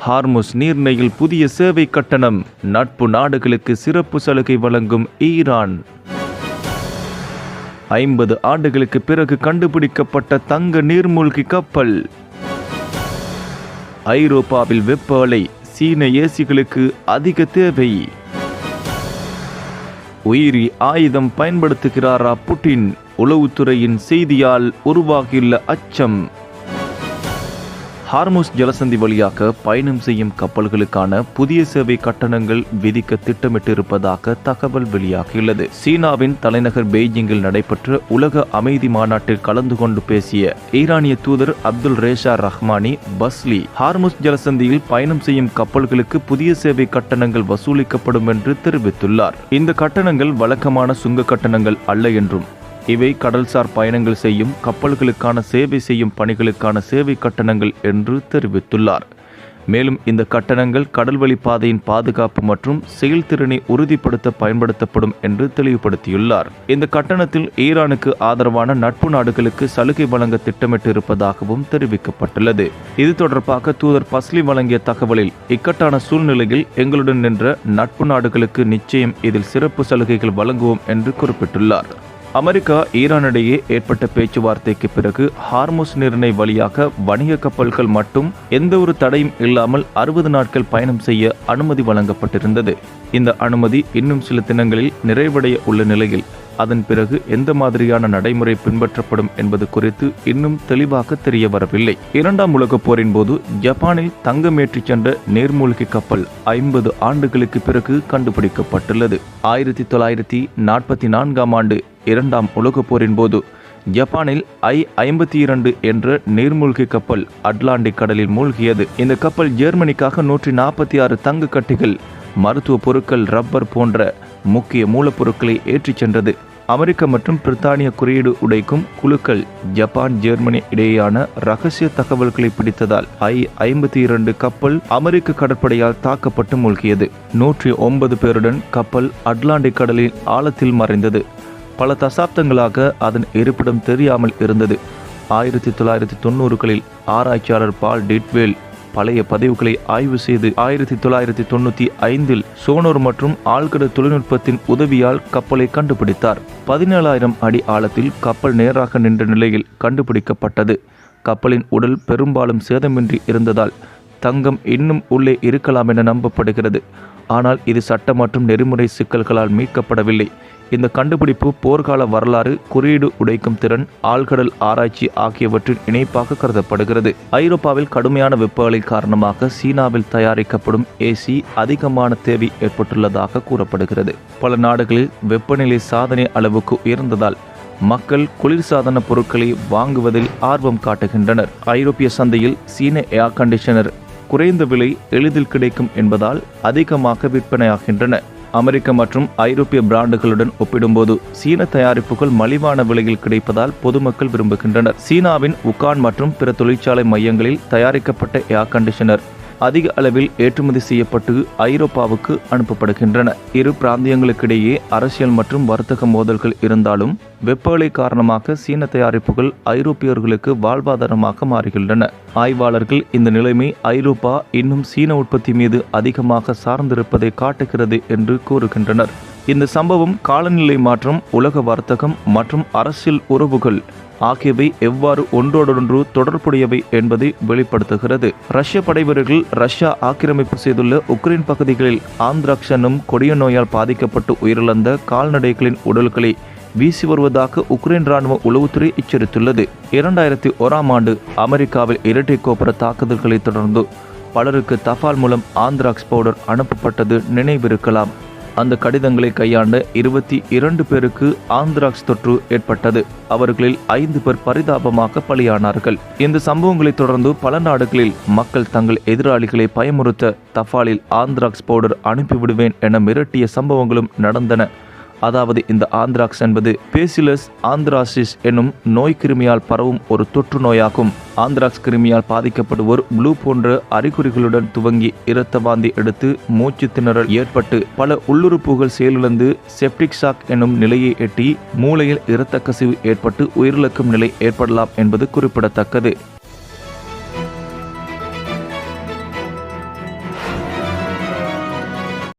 Hormuz நீர்நிலையில் புதிய சேவை கட்டணம், நட்பு நாடுகளுக்கு சிறப்பு சலுகை வழங்கும் ஈரான். 50 ஆண்டுகளுக்கு பிறகு கண்டுபிடிக்கப்பட்ட தங்க நீர்மூழ்கி கப்பல். ஐரோப்பாவில் வெப்ப அலை, சீன ஏசிகளுக்கு அதிக தேவை. உயிரி ஆயுதம் பயன்படுத்துகிறாரா புட்டின்? உளவுத்துறையின் செய்தியால் உருவாகியுள்ள அச்சம். ஹார்முஸ் ஜலசந்தி வழியாக பயணம் செய்யும் கப்பல்களுக்கான புதிய சேவை கட்டணங்கள் விதிக்க திட்டமிட்டிருப்பதாக தகவல் வெளியாகியுள்ளது. சீனாவின் தலைநகர் பெய்ஜிங்கில் நடைபெற்ற உலக அமைதி மாநாட்டில் கலந்து கொண்டு பேசிய ஈரானிய தூதர் அப்துல் ரேஷா ரஹ்மானி பஸ்லி, ஹார்முஸ் ஜலசந்தியில் பயணம் செய்யும் கப்பல்களுக்கு புதிய சேவை கட்டணங்கள் வசூலிக்கப்படும் என்று தெரிவித்துள்ளார். இந்த கட்டணங்கள் வழக்கமான சுங்க கட்டணங்கள் அல்ல என்றும், இவை கடல்சார் பயணங்கள் செய்யும் கப்பல்களுக்கான சேவை செய்யும் பணிகளுக்கான சேவை கட்டணங்கள் என்று தெரிவித்துள்ளார். மேலும் இந்த கட்டணங்கள் கடல்வழி பாதையின் பாதுகாப்பு மற்றும் செயல்திறனை உறுதிப்படுத்த பயன்படுத்தப்படும் என்று தெளிவுபடுத்தியுள்ளார். இந்த கட்டணத்தில் ஈரானுக்கு ஆதரவான நட்பு நாடுகளுக்கு சலுகை வழங்க திட்டமிட்டு இருப்பதாகவும் தெரிவிக்கப்பட்டுள்ளது. இது தொடர்பாக தூதர் பஸ்லி வழங்கிய தகவலில், இக்கட்டான சூழ்நிலையில் எங்களுடன் நின்ற நட்பு நாடுகளுக்கு நிச்சயம் இதில் சிறப்பு சலுகைகள் வழங்குவோம் என்று குறிப்பிட்டுள்ளார். அமெரிக்கா ஈரானிடையே ஏற்பட்ட பேச்சுவார்த்தைக்கு பிறகு ஹார்முஸ் நீரிணை வழியாக வணிக கப்பல்கள் மட்டும் எந்த ஒரு தடையும் இல்லாமல் 60 நாட்கள் பயணம் செய்ய அனுமதி வழங்கப்பட்டிருந்தது. இந்த அனுமதி இன்னும் சில தினங்களில் நிறைவடைய உள்ள நிலையில் அதன் பிறகு எந்த மாதிரியான நடைமுறை பின்பற்றப்படும் என்பது குறித்து இன்னும் தெளிவாக தெரிய வரவில்லை. 2ஆம் உலகப் போரின் போது ஜப்பானில் தங்கம் ஏற்றிச் சென்ற நீர்மூழ்கி கப்பல் 50 ஆண்டுகளுக்கு பிறகு கண்டுபிடிக்கப்பட்டுள்ளது. 1944ஆம் ஆண்டு 2ஆம் உலகப் போரின் போது ஜப்பானில் I-52 என்ற நீர்மூழ்கி கப்பல் அட்லாண்டிக் கடலில் மூழ்கியது. இந்த கப்பல் ஜெர்மனிக்காக 146 தங்க கட்டிகள், மருத்துவ பொருட்கள், ரப்பர் போன்ற முக்கிய மூலப்பொருட்களை ஏற்றிச் சென்றது. அமெரிக்க மற்றும் பிரித்தானிய குறியீடு உடைக்கும் குழுக்கள் ஜப்பான், ஜெர்மனி இடையேயான ரகசிய தகவல்களை பிடித்ததால் I-52 கப்பல் அமெரிக்க கடற்படையால் தாக்கப்பட்டு மூழ்கியது. 109 பேருடன் கப்பல் அட்லாண்டிக் கடலின் ஆழத்தில் மறைந்தது. பல தசாப்தங்களாக அதன் இருப்பிடம் தெரியாமல் இருந்தது. 1990களில் ஆராய்ச்சியாளர் பால் டிட்வேல் பழைய பதிவுகளை ஆய்வு செய்து 1995இல் சோனோர் மற்றும் ஆழ்கடல் தொழில்நுட்பத்தின் உதவியால் கப்பலை கண்டுபிடித்தார். 17,000 அடி ஆழத்தில் கப்பல் நேராக நின்ற நிலையில் கண்டுபிடிக்கப்பட்டது. கப்பலின் உடல் பெரும்பாலும் சேதமின்றி இருந்ததால் தங்கம் இன்னும் உள்ளே இருக்கலாம் என நம்பப்படுகிறது. ஆனால் இது சட்ட மற்றும் நெறிமுறை சிக்கல்களால் மீட்கப்படவில்லை. இந்த கண்டுபிடிப்பு போர்க்கால வரலாறு, குறியீடு உடைக்கும் திறன், ஆழ்கடல் ஆராய்ச்சி ஆகியவற்றின் இணைப்பாக கருதப்படுகிறது. ஐரோப்பாவில் கடுமையான வெப்ப அலை காரணமாக சீனாவில் தயாரிக்கப்படும் ஏசி அதிகமான தேவை ஏற்பட்டுள்ளதாக கூறப்படுகிறது. பல நாடுகளில் வெப்பநிலை சாதனை அளவுக்கு உயர்ந்ததால் மக்கள் குளிர்சாதன பொருட்களை வாங்குவதில் ஆர்வம் காட்டுகின்றனர். ஐரோப்பிய சந்தையில் சீன ஏர் கண்டிஷனர் குறைந்த விலை, எளிதில் கிடைக்கும் என்பதால் அதிகமாக விற்பனையாகின்றன. அமெரிக்க மற்றும் ஐரோப்பிய பிராண்டுகளுடன் ஒப்பிடும்போது சீன தயாரிப்புகள் மலிவான விலையில் கிடைப்பதால் பொதுமக்கள் விரும்புகின்றனர். சீனாவின் உகான் மற்றும் பிற தொழிற்சாலை மையங்களில் தயாரிக்கப்பட்ட ஏர் கண்டிஷனர் அதிக அளவில் ஏற்றுமதி செய்யப்பட்டு ஐரோப்பாவுக்கு அனுப்பப்படுகின்றன. இரு பிராந்தியங்களுக்கிடையே அரசியல் மற்றும் வர்த்தக மோதல்கள் இருந்தாலும் வெப்ப அலை காரணமாக சீன தயாரிப்புகள் ஐரோப்பியர்களுக்கு வாழ்வாதாரமாக மாறுகின்றன. ஆய்வாளர்கள் இந்த நிலைமை ஐரோப்பா இன்னும் சீன உற்பத்தி மீது அதிகமாக சார்ந்திருப்பதை காட்டுகிறது என்று கூறுகின்றனர். இந்த சம்பவம் காலநிலை மாற்றம், உலக வர்த்தகம் மற்றும் அரசியல் உறவுகள் ஆகியவை எவ்வாறு ஒன்றோடொன்று தொடர்புடையவை என்பதை வெளிப்படுத்துகிறது. ரஷ்ய படைவீரர்கள் ரஷ்யா ஆக்கிரமிப்பு செய்துள்ள உக்ரைன் பகுதிகளில் ஆந்த்ராக்ஸ் எனும் கொடிய நோயால் பாதிக்கப்பட்டு உயிரிழந்த கால்நடைகளின் உடல்களை வீசி வருவதாக உக்ரைன் ராணுவ உளவுத்துறை எச்சரித்துள்ளது. 2001ஆம் ஆண்டு அமெரிக்காவில் இரட்டை கோபுர தாக்குதல்களை தொடர்ந்து பலருக்கு தபால் மூலம் ஆந்த்ராக்ஸ் பவுடர் அனுப்பப்பட்டது நினைவிருக்கலாம். அந்த கடிதங்களை கையாண்ட 22 பேருக்கு ஆந்த்ராக்ஸ் தொற்று ஏற்பட்டது. அவர்களில் 5 பேர் பரிதாபமாக பலியானார்கள். இந்த சம்பவங்களை தொடர்ந்து பல நாடுகளில் மக்கள் தங்கள் எதிராளிகளை பயமுறுத்த தபாலில் ஆந்த்ராக்ஸ் பவுடர் அனுப்பிவிடுவேன் என மிரட்டிய சம்பவங்களும் நடந்தன. அதாவது இந்த ஆந்த்ராக்ஸ் என்பது பேசிலஸ் ஆந்த்ராசிஸ் என்னும் நோய் கிருமியால் பரவும் ஒரு தொற்று நோயாகும். ஆந்த்ராக்ஸ் கிருமியால் பாதிக்கப்படுவோர் ப்ளூ போன்ற அறிகுறிகளுடன் துவங்கி இரத்த வாந்தி எடுத்து மூச்சு திணறல் ஏற்பட்டு பல உள்ளுறுப்புகள் செயலிழந்து செப்டிக் ஷாக் என்னும் நிலையை எட்டி மூளையில் இரத்த கசிவு ஏற்பட்டு உயிரிழக்கும் நிலை ஏற்படலாம் என்பது குறிப்பிடத்தக்கது.